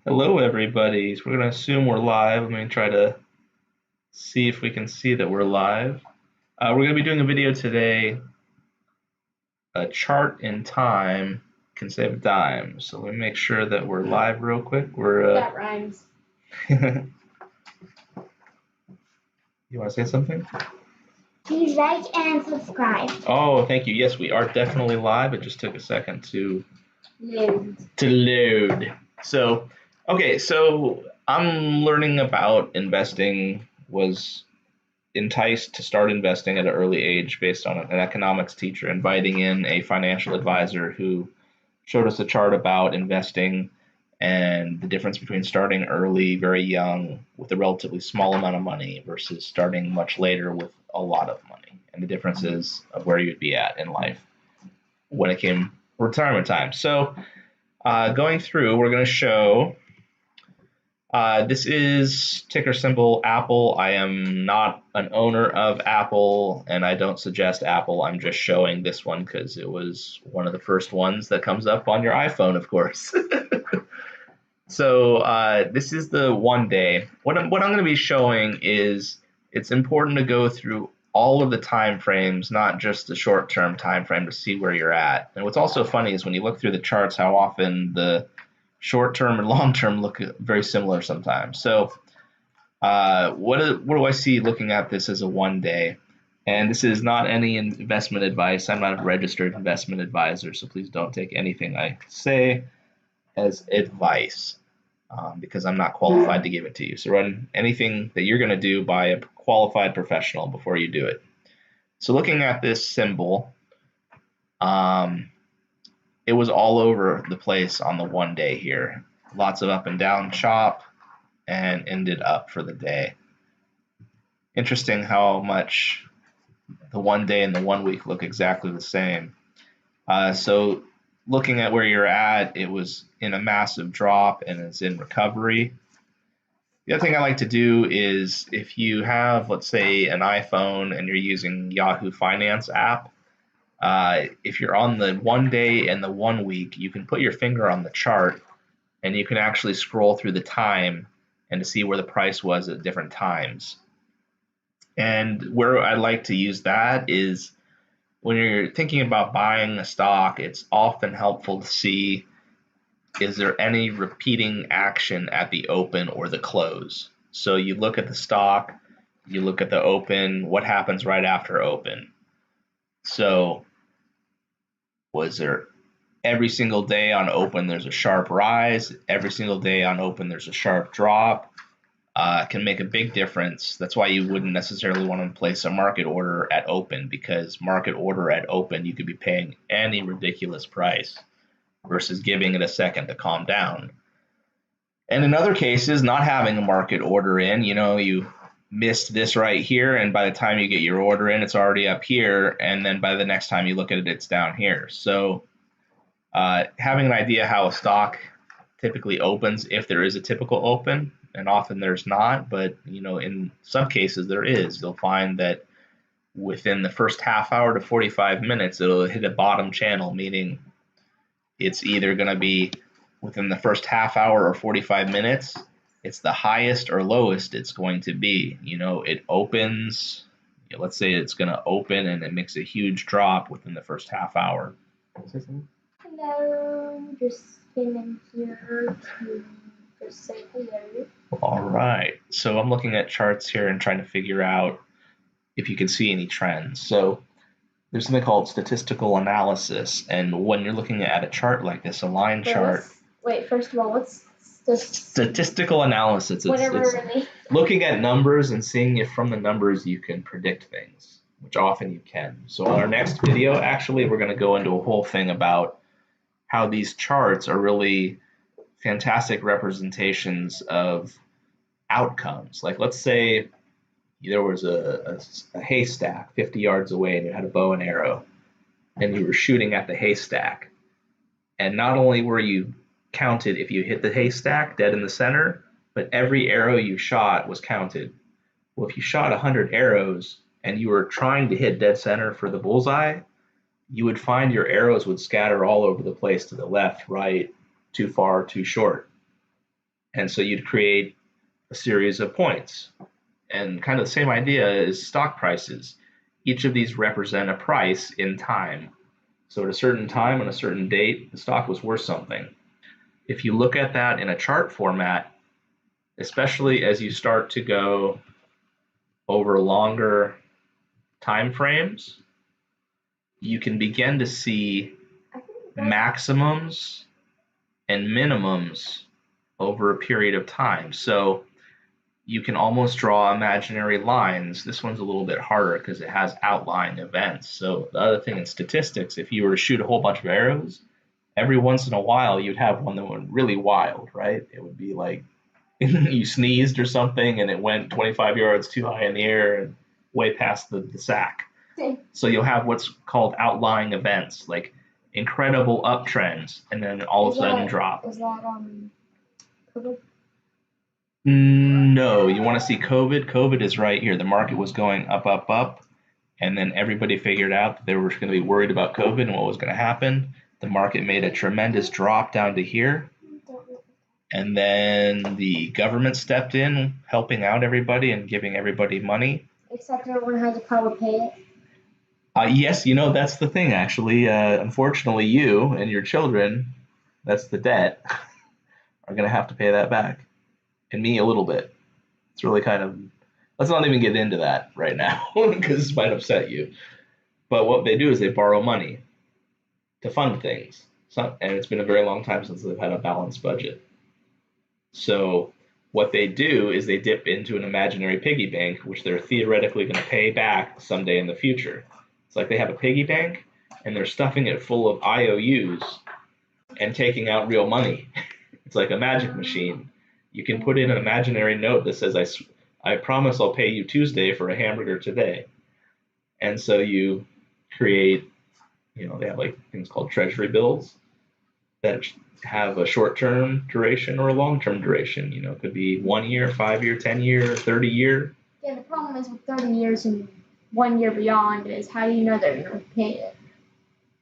Hello, everybody. So we're going to assume we're live. Let me try to see if we can see that we're live. We're going to be doing a video today. A chart in time can save a dime. So let me make sure that we're live real quick. That rhymes. You want to say something? Please like and subscribe. Oh, thank you. Yes, we are definitely live. It just took a second to load. So, okay, so I'm learning about investing, was enticed to start investing at an early age based on an economics teacher inviting in a financial advisor who showed us a chart about investing and the difference between starting early, very young, with a relatively small amount of money versus starting much later with a lot of money, and the differences of where you'd be at in life when it came retirement time. So going through, we're going to show this is ticker symbol Apple. I am not an owner of Apple, and I don't suggest Apple. I'm just showing this one because it was one of the first ones that comes up on your iPhone, of course. So this is the 1 day. What I'm going to be showing is it's important to go through all of the time frames, not just the short-term time frame, to see where you're at. And what's also funny is when you look through the charts, how often the short-term and long-term look very similar sometimes. So what do I see looking at this as a 1 day? And this is not any investment advice. I'm not a registered investment advisor, so please don't take anything I say as advice because I'm not qualified to give it to you. So run anything that you're going to do by a qualified professional before you do it. So looking at this symbol, it was all over the place on the 1 day here. Lots of up and down chop and ended up for the day. Interesting how much the 1 day and the 1 week look exactly the same. So looking at where you're at, it was in a massive drop and it's in recovery. The other thing I like to do is if you have, let's say, an iPhone and you're using Yahoo Finance app, if you're on the 1 day and the 1 week, you can put your finger on the chart and you can actually scroll through the time and to see where the price was at different times. And where I like to use that is when you're thinking about buying a stock, it's often helpful to see, is there any repeating action at the open or the close? So you look at the stock, you look at the open, what happens right after open? So was there every single day on open there's a sharp rise, every single day on open there's a sharp drop? Can make a big difference. That's why you wouldn't necessarily want to place a market order at open, because market order at open you could be paying any ridiculous price versus giving it a second to calm down. And in other cases, not having a market order in, you missed this right here, and by the time you get your order in, it's already up here, and then by the next time you look at it, it's down here. So having an idea how a stock typically opens, if there is a typical open, and often there's not, but in some cases there is. You'll find that within the first half hour to 45 minutes, it'll hit a bottom channel, meaning it's either going to be within the first half hour or 45 minutes, it's the highest or lowest it's going to be. It opens, let's say it's going to open and it makes a huge drop within the first half hour. Hello, just came in here to just say hello. All right, so I'm looking at charts here and trying to figure out if you can see any trends. So there's something called statistical analysis, and when you're looking at a chart like this, a line chart. Wait, first of all, what's statistical analysis? It's looking at numbers and seeing if from the numbers you can predict things, which often you can. So in our next video, actually, we're going to go into a whole thing about how these charts are really fantastic representations of outcomes. Like, let's say there was a haystack 50 yards away and you had a bow and arrow and you were shooting at the haystack, and not only were you counted if you hit the haystack dead in the center, but every arrow you shot was counted. Well, if you shot 100 arrows and you were trying to hit dead center for the bullseye, you would find your arrows would scatter all over the place, to the left, right, too far, too short. And so you'd create a series of points. And kind of the same idea is stock prices. Each of these represent a price in time. So at a certain time on a certain date, the stock was worth something. If you look at that in a chart format, especially as you start to go over longer time frames, you can begin to see maximums and minimums over a period of time. So you can almost draw imaginary lines. This one's a little bit harder because it has outlying events. So the other thing in statistics, if you were to shoot a whole bunch of arrows, every once in a while you'd have one that went really wild, right? It would be like you sneezed or something and it went 25 yards too high in the air and way past the sack. So you'll have what's called outlying events, like incredible uptrends, and then all of a sudden drop. Is that COVID? No, you want to see COVID? COVID is right here. The market was going up, up, up, and then everybody figured out that they were going to be worried about COVID and what was going to happen. The market made a tremendous drop down to here, and then the government stepped in, helping out everybody and giving everybody money. Except everyone had to probably pay it. Yes, that's the thing, actually. Unfortunately, you and your children, that's the debt, are going to have to pay that back. And me a little bit. It's really kind of, let's not even get into that right now because it might upset you. But what they do is they borrow money to fund things. And it's been a very long time since they've had a balanced budget. So what they do is they dip into an imaginary piggy bank, which they're theoretically going to pay back someday in the future. It's like they have a piggy bank and they're stuffing it full of IOUs and taking out real money. It's like a magic machine. You can put in an imaginary note that says, I promise I'll pay you Tuesday for a hamburger today. And so you create, they have like things called treasury bills that have a short-term duration or a long-term duration. It could be 1 year, 5 year, 10 year, 30 year. Yeah, the problem is with 30 years and 1 year beyond is how do you know they're going to repay it?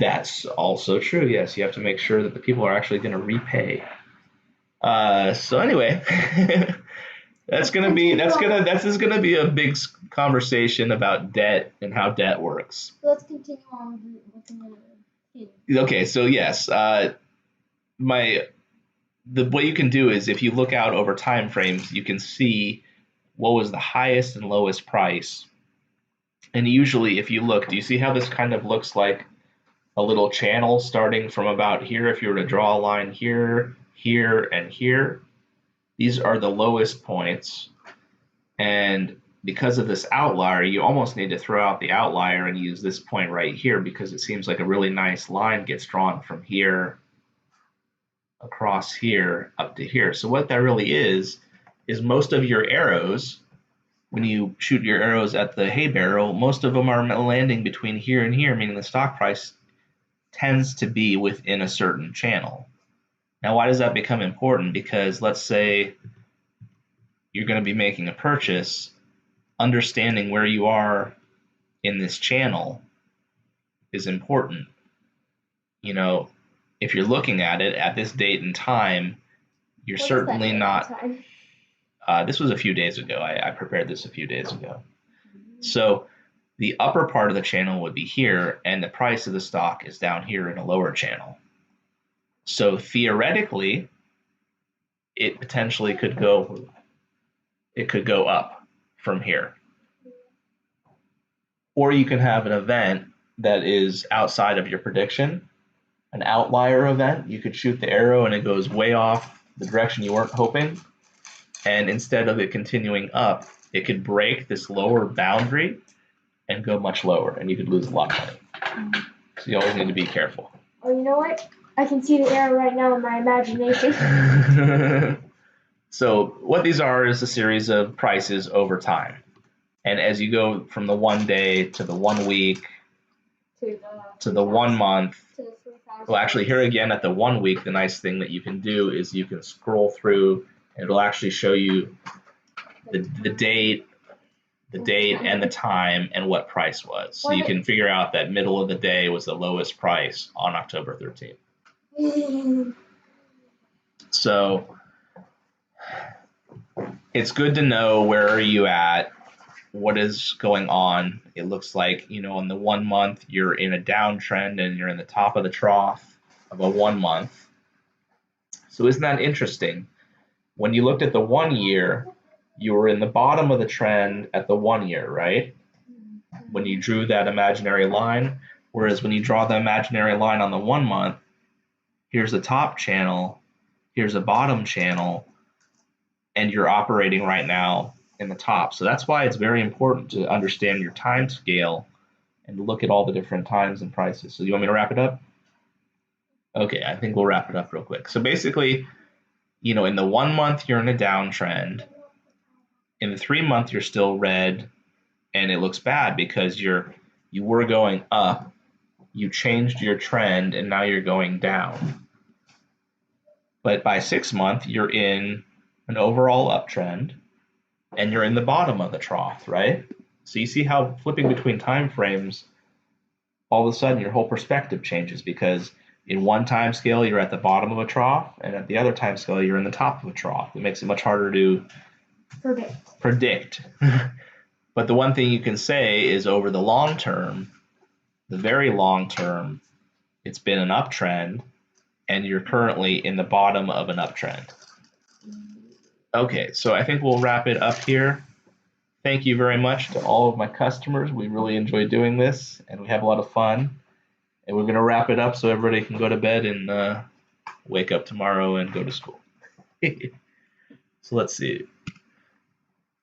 That's also true. Yes, you have to make sure that the people are actually going to repay. So anyway, this is gonna be a big conversation about debt and how debt works. Let's continue on with the Okay, so yes, what you can do is if you look out over time frames, you can see what was the highest and lowest price. And usually, if you look, do you see how this kind of looks like a little channel starting from about here? If you were to draw a line here, here, and here, these are the lowest points. And because of this outlier, you almost need to throw out the outlier and use this point right here because it seems like a really nice line gets drawn from here across here up to here. So what that really is most of your arrows, when you shoot your arrows at the hay barrel, most of them are landing between here and here, meaning the stock price tends to be within a certain channel. Now, why does that become important? Because let's say you're going to be making a purchase, understanding where you are in this channel is important. If you're looking at it at this date and time, you're certainly not. This was a few days ago. I prepared this a few days ago. So the upper part of the channel would be here, and the price of the stock is down here in a lower channel. So theoretically, it potentially could go up from here. Or you can have an event that is outside of your prediction, an outlier event. You could shoot the arrow and it goes way off the direction you weren't hoping. And instead of it continuing up, it could break this lower boundary and go much lower, and you could lose a lot of money. So you always need to be careful. Oh, you know what? I can see the arrow right now in my imagination. So what these are is a series of prices over time. And as you go from the 1 day to the 1 week to the 1 month, well, actually here again at the 1 week, the nice thing that you can do is you can scroll through and it'll actually show you the date and the time and what price was. So you can figure out that middle of the day was the lowest price on October 13th. So it's good to know where are you at, what is going on. It looks like, in the 1 month, you're in a downtrend and you're in the top of the trough of a 1 month. So isn't that interesting? When you looked at the 1 year, you were in the bottom of the trend at the 1 year, right? When you drew that imaginary line. Whereas when you draw the imaginary line on the 1 month, here's a top channel, here's a bottom channel, and you're operating right now in the top. So that's why it's very important to understand your time scale and look at all the different times and prices. So you want me to wrap it up? Okay, I think we'll wrap it up real quick. So basically, in the 1 month, you're in a downtrend. In the 3 month, you're still red, and it looks bad because you were going up, you changed your trend, and now you're going down. But by 6 month, you're in an overall uptrend, and you're in the bottom of the trough, right? So you see how flipping between time frames, all of a sudden your whole perspective changes, because in one time scale you're at the bottom of a trough, and at the other time scale you're in the top of a trough. It makes it much harder to predict. But the one thing you can say is over the long term, the very long term, it's been an uptrend, and you're currently in the bottom of an uptrend. Okay, so I think we'll wrap it up here. Thank you very much to all of my customers. We really enjoy doing this, and we have a lot of fun. And we're going to wrap it up so everybody can go to bed and wake up tomorrow and go to school. So let's see.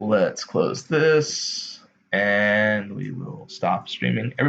Let's close this, and we will stop streaming.